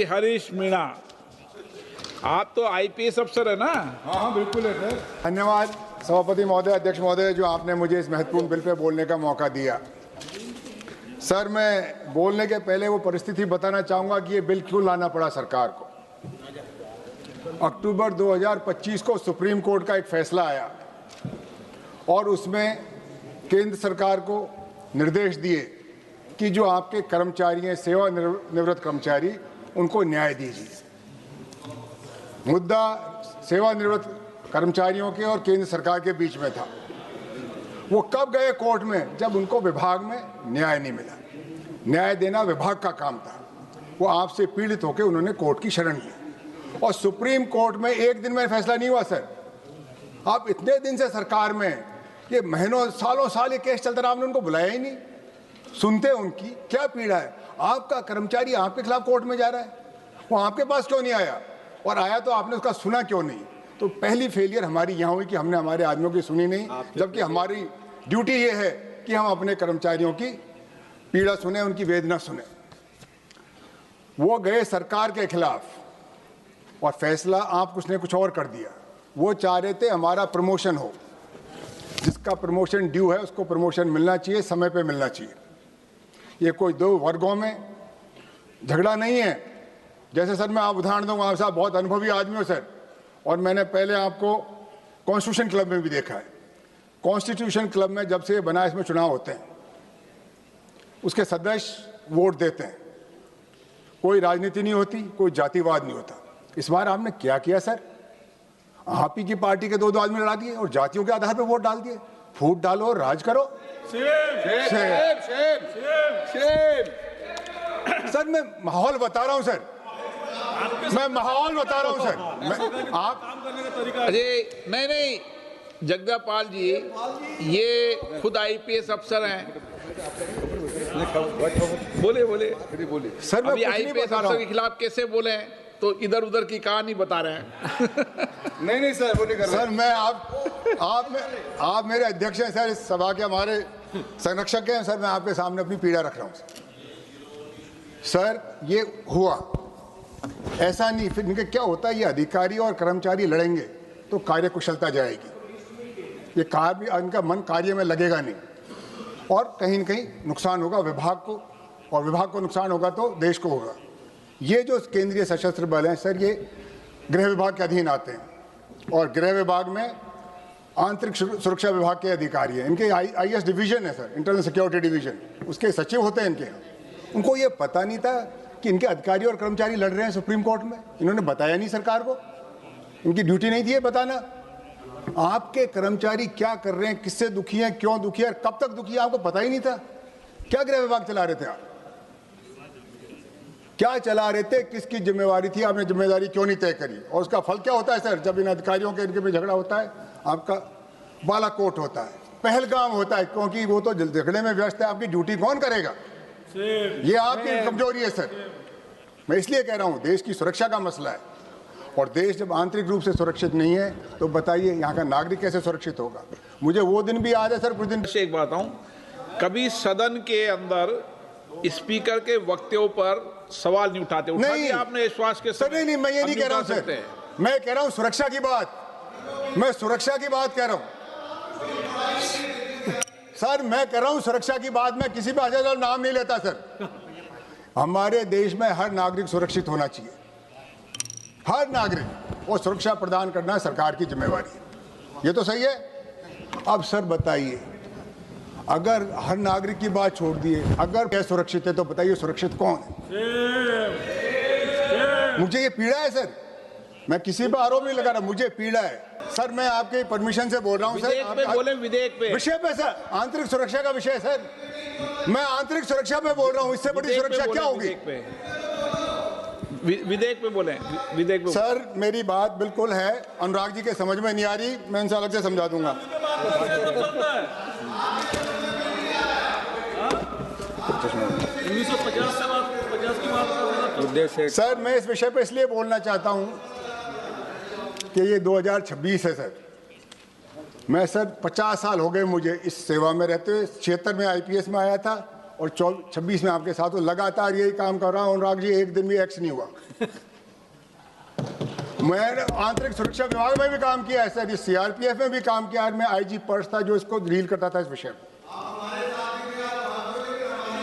हरीश मीणा, आप तो आईपीएस अफसर है ना? हाँ बिल्कुल है सर। धन्यवाद सभापति महोदय, अध्यक्ष महोदय, जो आपने मुझे इस महत्वपूर्ण बिल पे बोलने का मौका दिया। सर, मैं बोलने के पहले वो परिस्थिति बताना चाहूँगा कि ये बिल क्यों लाना पड़ा सरकार को। अक्टूबर 2025 को सुप्रीम कोर्ट का एक फैसला आया और उसमें केंद्र सरकार को निर्देश दिए कि जो आपके कर्मचारी हैं, सेवानिवृत्त कर्मचारी, उनको न्याय दीजिए। मुद्दा सेवानिवृत्त कर्मचारियों के और केंद्र सरकार के बीच में था। वो कब गए कोर्ट में? जब उनको विभाग में न्याय नहीं मिला। न्याय देना विभाग का काम था। वो आपसे पीड़ित होकर उन्होंने कोर्ट की शरण ली और सुप्रीम कोर्ट में एक दिन में फैसला नहीं हुआ। सर, आप इतने दिन से सरकार में, ये महीनों सालों साल ये केस चलता रहा, आपने उनको बुलाया ही नहीं। सुनते उनकी क्या पीड़ा है। आपका कर्मचारी आपके खिलाफ कोर्ट में जा रहा है, वो आपके पास क्यों नहीं आया? और आया तो आपने उसका सुना क्यों नहीं? तो पहली फेलियर हमारी यहाँ हुई कि हमने हमारे आदमियों की सुनी नहीं, जबकि हमारी ड्यूटी ये है कि हम अपने कर्मचारियों की पीड़ा सुने, उनकी वेदना सुने। वो गए सरकार के खिलाफ और फैसला आप कुछ ने कुछ और कर दिया। वो चाह रहे थे हमारा प्रमोशन हो, जिसका प्रमोशन ड्यू है उसको प्रमोशन मिलना चाहिए, समय पे मिलना चाहिए। ये कोई दो वर्गों में झगड़ा नहीं है। जैसे सर मैं आप उदाहरण दूंगा, आप साहब बहुत अनुभवी आदमी हो सर, और मैंने पहले आपको कॉन्स्टिट्यूशन क्लब में भी देखा है। कॉन्स्टिट्यूशन क्लब में जब से ये बना, इसमें चुनाव होते हैं, उसके सदस्य वोट देते हैं, कोई राजनीति नहीं होती, कोई जातिवाद नहीं होता। इस बार आपने क्या किया सर? आप ही की पार्टी के दो आदमी लड़ा दिए और जातियों के आधार पर वोट डाल दिए। फूट डालो और राज करो। सर मैं माहौल बता रहा हूं सर, मैं माहौल बता रहा हूं सर। आप अरे नहीं, जगदापाल जी ये खुद आईपीएस अफसर हैं। बोले सर, मैं आईपीएस अफसर के खिलाफ कैसे बोले? तो इधर उधर की कहानी बता रहे हैं। नहीं सर, वो नहीं कर रहा। सर मैं आप मेरे अध्यक्ष हैं सर, इस सभा के हमारे संरक्षक हैं सर। मैं आपके सामने अपनी पीड़ा रख रहा हूं सर। ये हुआ ऐसा नहीं, फिर इनके क्या होता है, ये अधिकारी और कर्मचारी लड़ेंगे तो कार्य कुशलता जाएगी। ये कार्य, इनका मन कार्य में लगेगा नहीं और कहीं न कहीं नुकसान होगा विभाग को, और विभाग को नुकसान होगा तो देश को होगा। ये जो केंद्रीय सशस्त्र बल हैं सर, ये गृह विभाग के अधीन आते हैं और गृह विभाग में आंतरिक सुरक्षा विभाग के अधिकारी हैं। इनके आईएस डिवीजन है सर, इंटरनल सिक्योरिटी डिवीजन, उसके सचिव होते हैं इनके यहाँ। उनको ये पता नहीं था कि इनके अधिकारी और कर्मचारी लड़ रहे हैं सुप्रीम कोर्ट में। इन्होंने बताया नहीं सरकार को, इनकी ड्यूटी नहीं थी ये बताना। आपके कर्मचारी क्या कर रहे हैं, किससे दुखी हैं, क्यों दुखी है, कब तक दुखी है, आपको पता ही नहीं था। क्या गृह विभाग चला रहे थे आप? क्या चला रहे थे? किसकी जिम्मेवारी थी? आपने जिम्मेदारी क्यों नहीं तय करी? और उसका फल क्या होता है सर? जब इन अधिकारियों के इनके में झगड़ा होता है, आपका बालाकोट होता है, पहलगाम होता है, क्योंकि वो तो झगड़े में व्यस्त है। आपकी ड्यूटी कौन करेगा? ये आपकी कमजोरी है सर। मैं इसलिए कह रहा हूं, देश की सुरक्षा का मसला है, और देश जब आंतरिक रूप से सुरक्षित नहीं है तो बताइए यहाँ का नागरिक कैसे सुरक्षित होगा? मुझे वो दिन भी याद है सर, कुछ दिन से एक बात हूं, कभी सदन के अंदर स्पीकर के वक्तव्यों पर सवाल नहीं उठाते। उठा नहीं, आपने विश्वास के सर नहीं, मैं ये नहीं कह रहा हूं सर। मैं कह रहा हूं सुरक्षा की बात, मैं सुरक्षा की बात कह रहा हूं सर। मैं कह रहा हूं सुरक्षा की बात। मैं किसी भी नाम नहीं लेता सर। हमारे देश में हर नागरिक सुरक्षित होना चाहिए, हर नागरिक, और सुरक्षा प्रदान करना सरकार की जिम्मेवारी है। ये तो सही है। अब सर बताइए, अगर हर नागरिक की बात छोड़ दिए, अगर क्या सुरक्षित है तो बताइए सुरक्षित कौन है? मुझे ये पीड़ा है सर, मैं किसी पर आरोप नहीं लगा रहा, मुझे पीड़ा है सर। मैं आपके परमिशन से बोल रहा हूं सर। बोले विधेयक पे, विषय पे सर, आंतरिक सुरक्षा का विषय सर। मैं आंतरिक सुरक्षा पे बोल रहा हूं, इससे बड़ी सुरक्षा क्या होगी? विधेयक पे बोले, विधेयक पे। सर मेरी बात बिल्कुल है, अनुराग जी के समझ में नहीं आ रही, मैं इनसे अलग से समझा दूंगा। सर मैं इस विषय पे इसलिए बोलना चाहता हूं कि ये 2026 है सर। मैं सर 50 साल हो गए मुझे इस सेवा में रहते हुए। 76 में आईपीएस में आया था और 26 में आपके साथ, तो लगातार यही काम कर रहा हूं। अनुराग जी, एक दिन भी एक्स नहीं हुआ। मैंने आंतरिक सुरक्षा विभाग में भी काम किया है सर, सीआरपीएफ में भी काम किया है। मैं आईजी पर्स था जो इसको डील करता था इस विषय में।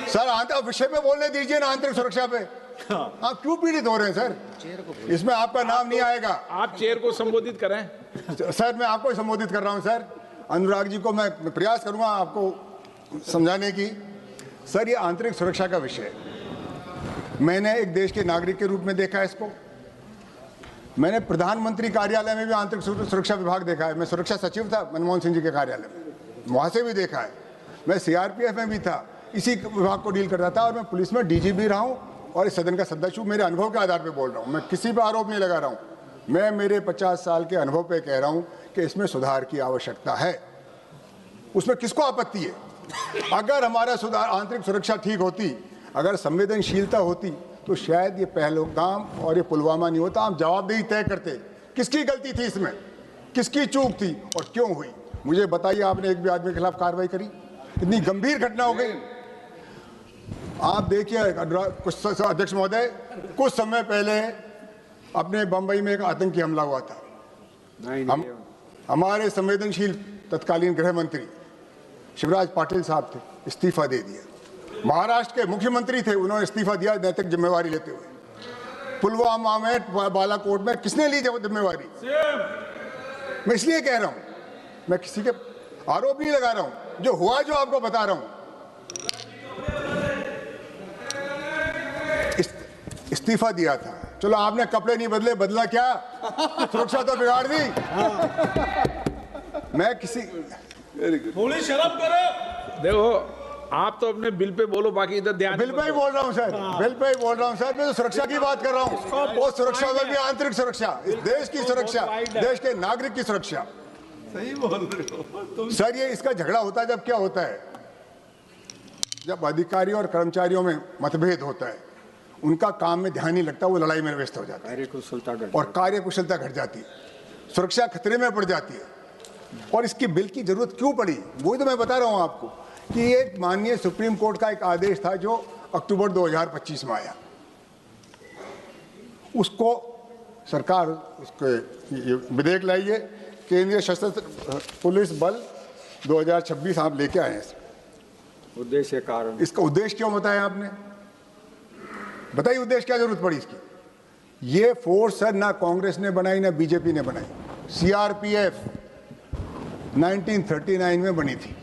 सर आंतरिक विषय पे बोलने दीजिए ना, आंतरिक सुरक्षा पे। आप क्यों पीड़ित हो रहे हैं सर? इसमें आपका नाम नहीं आएगा। आप चेयर को संबोधित करें। सर मैं आपको संबोधित कर रहा हूं सर। अनुराग जी को मैं प्रयास करूंगा आपको समझाने की। सर ये आंतरिक सुरक्षा का विषय है। मैंने एक देश के नागरिक के रूप में देखा है इसको। मैंने प्रधानमंत्री कार्यालय में भी आंतरिक सुरक्षा विभाग देखा है। मैं सुरक्षा सचिव था मनमोहन सिंह जी के कार्यालय में, वहां से भी देखा है। मैं सीआरपीएफ में भी था, इसी विभाग को डील करता था। और मैं पुलिस में डीजी भी रहा हूं और इस सदन का सदस्य हूं। मेरे अनुभव के आधार पर बोल रहा हूं, मैं किसी पर आरोप नहीं लगा रहा हूं। मैं मेरे 50 साल के अनुभव पे कह रहा हूं कि इसमें सुधार की आवश्यकता है। उसमें किसको आपत्ति है? अगर हमारा सुधार, आंतरिक सुरक्षा ठीक होती, अगर संवेदनशीलता होती, तो शायद ये पहलगाम और ये पुलवामा नहीं होता। हम जवाबदेही तय करते। किसकी गलती थी इसमें, किसकी चूक थी और क्यों हुई? मुझे बताइए, आपने एक भी आदमी के खिलाफ कार्रवाई करी? इतनी गंभीर घटना हो गई। आप देखिए कुछ अध्यक्ष महोदय, कुछ समय पहले अपने बंबई में एक आतंकी हमला हुआ था। हमारे संवेदनशील तत्कालीन गृह मंत्री शिवराज पाटिल साहब थे, इस्तीफा दे दिया। महाराष्ट्र के मुख्यमंत्री थे, उन्होंने इस्तीफा दिया नैतिक जिम्मेवारी लेते हुए। पुलवामा में, बालाकोट में किसने ली जिम्मेवारी? मैं इसलिए कह रहा हूं, मैं किसी के आरोप नहीं लगा रहा हूं, जो हुआ जो आपको बता रहा हूं। इस्तीफा दिया था, चलो आपने कपड़े नहीं बदले, बदला क्या? सुरक्षा तो बिगाड़ दी। मैं किसी, थोड़ी शर्म करो। देखो, आप तो अपने बिल पे बोलो, बाकी इधर ध्यान। बिल पे ही बोल रहा हूं सर, बिल पे ही बोल रहा हूं सर। मैं तो सुरक्षा की बात कर रहा हूं। वो सुरक्षा में भी आंतरिक सुरक्षा, इस देश की सुरक्षा, देश के नागरिक की सुरक्षा। सही बोल रहे हो सर। ये इसका झगड़ा होता है जब क्या होता है, जब अधिकारियों और कर्मचारियों में मतभेद होता है, उनका काम में ध्यान नहीं लगता, वो लड़ाई में व्यस्त हो जाता है और कार्यकुशलता घट जाती है, सुरक्षा खतरे में पड़ जाती है। और इसकी बिल की जरूरत क्यों पड़ी, वही तो मैं बता रहा हूं आपको कि ये माननीय सुप्रीम कोर्ट का एक आदेश था जो अक्टूबर 2025 में आया। उसको सरकार, उसके विधेयक लाइए, केंद्रीय सशस्त्र पुलिस बल 2026 आप लेके आए हैं। उद्देश्य कारण, इसका उद्देश्य क्यों बताया आपने? बताइए उद्देश्य क्या जरूरत पड़ी इसकी? ये फोर्स सर ना कांग्रेस ने बनाई ना बीजेपी ने बनाई। सीआरपीएफ 1939 में बनी थी,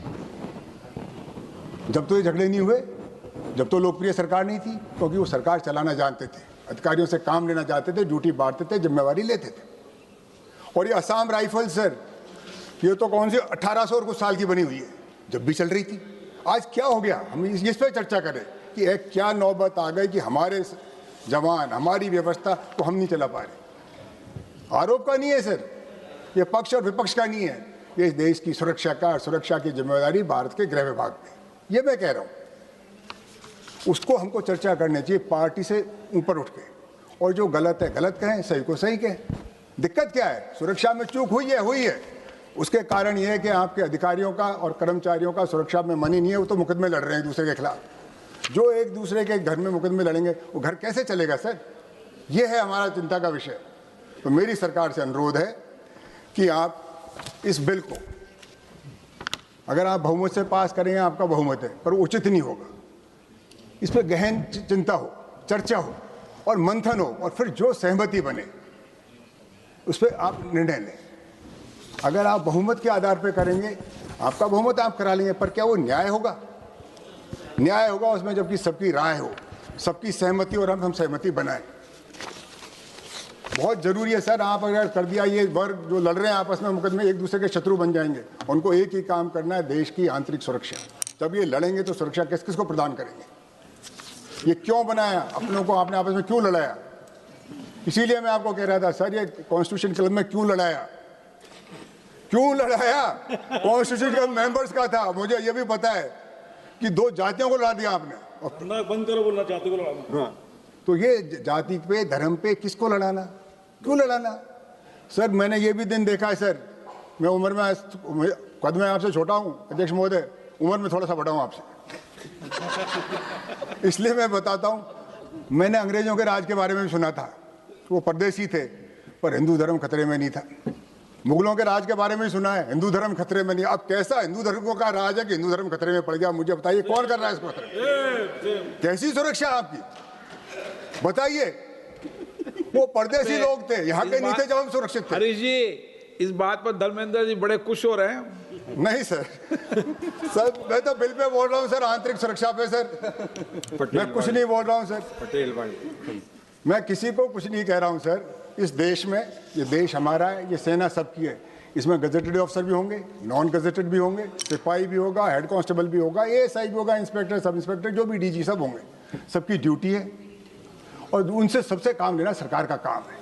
जब तो ये झगड़े नहीं हुए, जब तो लोकप्रिय सरकार नहीं थी, क्योंकि वो सरकार चलाना जानते थे, अधिकारियों से काम लेना चाहते थे, ड्यूटी बांटते थे, जिम्मेवारी लेते थे। और ये असम राइफल सर, ये तो कौन सी 1800 और कुछ साल की बनी हुई है, जब भी चल रही थी। आज क्या हो गया, हम इस पर चर्चा करें कि एक क्या नौबत आ गई कि हमारे जवान, हमारी व्यवस्था को हम नहीं चला पा रहे। आरोप का नहीं है सर, ये पक्ष और विपक्ष का नहीं है, ये देश की सुरक्षा का, सुरक्षा की जिम्मेदारी भारत के गृह विभाग में, ये मैं कह रहा हूं। उसको हमको चर्चा करनी चाहिए पार्टी से ऊपर उठ के, और जो गलत है गलत कहें, सही को सही कहें। दिक्कत क्या है? सुरक्षा में चूक हुई है। उसके कारण यह है कि आपके अधिकारियों का और कर्मचारियों का सुरक्षा में मन ही नहीं है, वो तो मुकदमे लड़ रहे हैं एक दूसरे के खिलाफ। जो एक दूसरे के घर में मुकदमे लड़ेंगे, वो घर कैसे चलेगा सर? ये है हमारा चिंता का विषय। तो मेरी सरकार से अनुरोध है कि आप इस बिल को, अगर आप बहुमत से पास करेंगे, आपका बहुमत है, पर उचित नहीं होगा। इस पर गहन चिंता हो, चर्चा हो और मंथन हो, और फिर जो सहमति बने उस पर आप निर्णय लें। अगर आप बहुमत के आधार पर करेंगे, आपका बहुमत आप करा लेंगे, पर क्या वो न्याय होगा? न्याय होगा उसमें जबकि सबकी राय हो, सबकी सहमति, और हम सहमति बनाएं। बहुत जरूरी है सर। आप अगर कर दिया, ये वर्ग जो लड़ रहे हैं आपस में मुकदमे, एक दूसरे के शत्रु बन जाएंगे। उनको एक ही काम करना है, देश की आंतरिक सुरक्षा। जब ये लड़ेंगे तो सुरक्षा किस किस को प्रदान करेंगे? ये क्यों बनाया? अपनों को आपने आपस में क्यों लड़ाया? इसीलिए मैं आपको कह रहा था सर, ये कॉन्स्टिट्यूशन क्लब में क्यों लड़ाया? कॉन्स्टिट्यूशन क्लब मेंबर्स का था। मुझे ये भी पता है कि 2 जातियों को लड़ा दिया आपने। बंद करो बोलना, जाति को लड़ाना। हाँ, तो ये जाति पे, धर्म पे किसको लड़ाना? क्यों लड़ाना? सर मैंने ये भी दिन देखा है सर, मैं उम्र में कद में आपसे छोटा हूँ अध्यक्ष महोदय, उम्र में थोड़ा सा बड़ा हूँ आपसे। इसलिए मैं बताता हूं, मैंने अंग्रेजों के राज के बारे में भी सुना था, वो परदेसी थे पर हिंदू धर्म खतरे में नहीं था। मुगलों के राज के बारे में भी सुना है, हिंदू धर्म खतरे में नहीं। अब कैसा हिंदू धर्म का राज है कि हिंदू धर्म खतरे में पड़ गया? मुझे बताइए, कौन कर रहा है इसको खतरे? कैसी सुरक्षा आपकी बताइए? वो परदेसी लोग थे, यहाँ के नहीं थे जब हम सुरक्षित थे। हरीश जी, इस बात पर धर्मेंद्र जी बड़े खुश हो रहे हैं। नहीं सर, सर मैं तो बिल पे बोल रहा हूँ सर, आंतरिक सुरक्षा पे सर, मैं कुछ नहीं बोल रहा हूँ सर। पटेल भाई, मैं किसी को कुछ नहीं कह रहा हूँ सर। इस देश में, ये देश हमारा है, ये सेना सबकी है, इसमें गजेटेड ऑफिसर भी होंगे, नॉन गजेटेड भी होंगे, सिपाही भी होगा, हेड कांस्टेबल भी होगा, एएसआई भी होगा, इंस्पेक्टर, सब इंस्पेक्टर, जो भी डीजी सब होंगे। सबकी ड्यूटी है और उनसे सबसे काम लेना सरकार का काम है।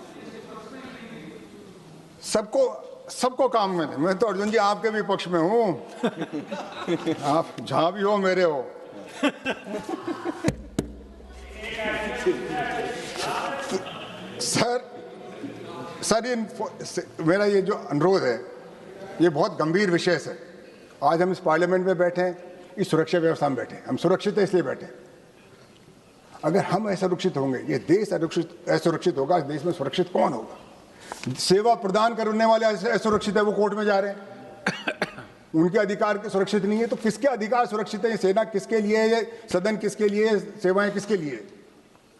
सबको काम में। मैं तो अर्जुन जी आपके भी पक्ष में हूँ, आप जहाँ भी हो मेरे हो। सर मेरा ये जो अनुरोध है, ये बहुत गंभीर विषय है। आज हम इस पार्लियामेंट में बैठे हैं, इस सुरक्षा व्यवस्था में बैठे हैं, हम सुरक्षित है इसलिए बैठे हैं। अगर हम असुरक्षित होंगे, ये देश असुरक्षित होगा, इस देश में सुरक्षित कौन होगा? सेवा प्रदान करने वाले असुरक्षित है, वो कोर्ट में जा रहे हैं, उनके अधिकार सुरक्षित नहीं है। तो किसके अधिकार सुरक्षित है? ये सेना किसके लिए है? ये सदन किसके लिए? सेवाएं किसके लिए?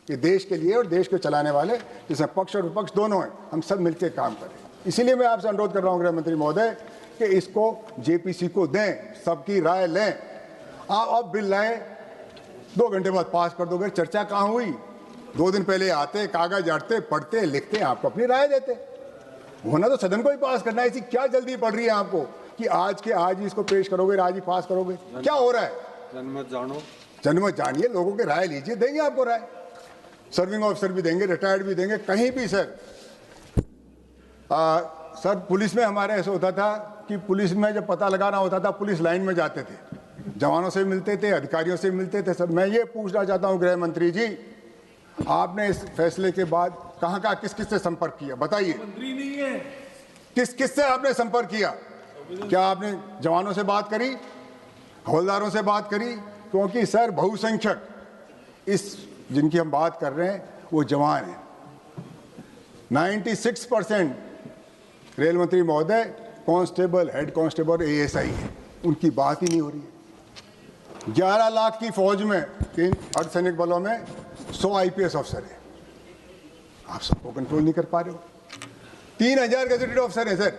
ये देश के लिए, और देश को चलाने वाले जिसमें पक्ष और विपक्ष दोनों हैं, हम सब मिलकर काम करें। इसीलिए मैं आपसे अनुरोध कर रहा हूं गृह मंत्री महोदय कि इसको जेपीसी को दें, सबकी राय लें। आप अब बिल लाए, 2 घंटे बाद पास कर दोगे, चर्चा कहाँ हुई? 2 दिन पहले आते, कागज आते, पढ़ते, लिखते, आपको अपनी राय देते। होना तो सदन को ही पास करना है। ऐसी क्या जल्दी पड़ रही है आपको कि आज के आज ही इसको पेश करोगे, आज ही पास करोगे? क्या हो रहा है? जनमत जानो, जनमत जानिए, लोगों की राय लीजिए, देंगे आपको राय। सर्विंग ऑफिसर भी देंगे, रिटायर्ड भी देंगे, कहीं भी सर। सर पुलिस में हमारे ऐसा होता था कि पुलिस में जब पता लगाना होता था, पुलिस लाइन में जाते थे, जवानों से मिलते थे, अधिकारियों से मिलते थे। सर मैं ये पूछना चाहता हूँ गृह मंत्री जी, आपने इस फैसले के बाद कहाँ किस किस से संपर्क किया? बताइए, मंत्री नहीं है, किस से आपने संपर्क किया? क्या आपने जवानों से बात करी, हवलदारों से बात करी? क्योंकि सर बहुसंख्यक इस जिनकी हम बात कर रहे हैं वो जवान हैं। 96% रेल मंत्री महोदय कांस्टेबल, हेड कांस्टेबल, एएसआई है, उनकी बात ही नहीं हो रही है। 11 लाख की फौज में, अर्धसैनिक बलों में 100 आईपीएस अफसर है, आप सबको कंट्रोल नहीं कर पा रहे हो। 3000 गजेटेड ऑफिसर हैं सर,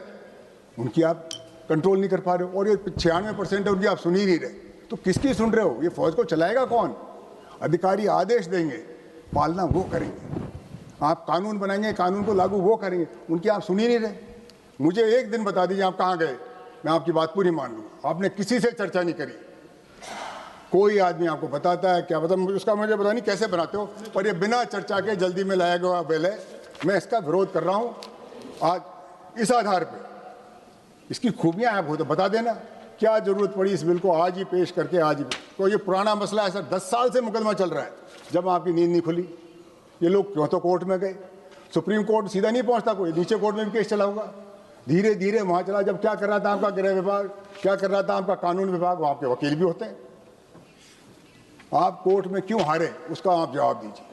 उनकी आप कंट्रोल नहीं कर पा रहे हो। और ये 96% है उनकी आप सुन ही नहीं रहे, तो किसकी सुन रहे हो? ये फौज को चलाएगा कौन? अधिकारी आदेश देंगे, पालना वो करेंगे। आप कानून बनाएंगे, कानून को लागू वो करेंगे, उनकी आप सुन ही नहीं रहे। मुझे एक दिन बता दीजिए आप कहाँ गए, मैं आपकी बात पूरी मान लूँगा। आपने किसी से चर्चा नहीं करी। कोई आदमी आपको बताता है, क्या पता, उसका मुझे पता नहीं कैसे बनाते हो, पर ये बिना चर्चा के जल्दी में लाया गया बिल है। मैं इसका विरोध कर रहा हूँ आज इस आधार पर। इसकी खूबियाँ आप हो तो बता देना, क्या जरूरत पड़ी इस बिल को आज ही पेश करके आज ही? तो ये पुराना मसला है सर, 10 साल से मुकदमा चल रहा है, जब आपकी नींद नहीं खुली। ये लोग क्यों तो कोर्ट में गए, सुप्रीम कोर्ट सीधा नहीं पहुंचता, कोई नीचे कोर्ट में भी केस चला होगा, धीरे धीरे वहां चला। जब क्या कर रहा था आपका गृह विभाग, क्या कर रहा था आपका कानून विभाग, वहां के वकील भी होते हैं। आप कोर्ट में क्यों हारे, उसका आप जवाब दीजिए।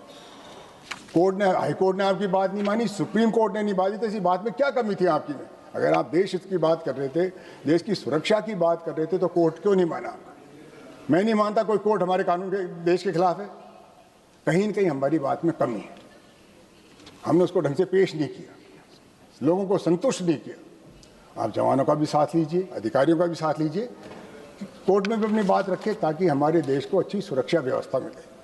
कोर्ट ने, हाई कोर्ट ने आपकी बात नहीं मानी, सुप्रीम कोर्ट ने नहीं मानी, तो इसी बात में क्या कमी थी आपकी में? अगर आप देश हित की बात कर रहे थे, देश की सुरक्षा की बात कर रहे थे, तो कोर्ट क्यों नहीं माना? मैं नहीं मानता कोई कोर्ट हमारे कानून के, देश के खिलाफ है। कहीं न कहीं हमारी बात में कमी है, हमने उसको ढंग से पेश नहीं किया, लोगों को संतुष्ट नहीं किया। आप जवानों का भी साथ लीजिए, अधिकारियों का भी साथ लीजिए, कोर्ट में भी अपनी बात रखें, ताकि हमारे देश को अच्छी सुरक्षा व्यवस्था मिले।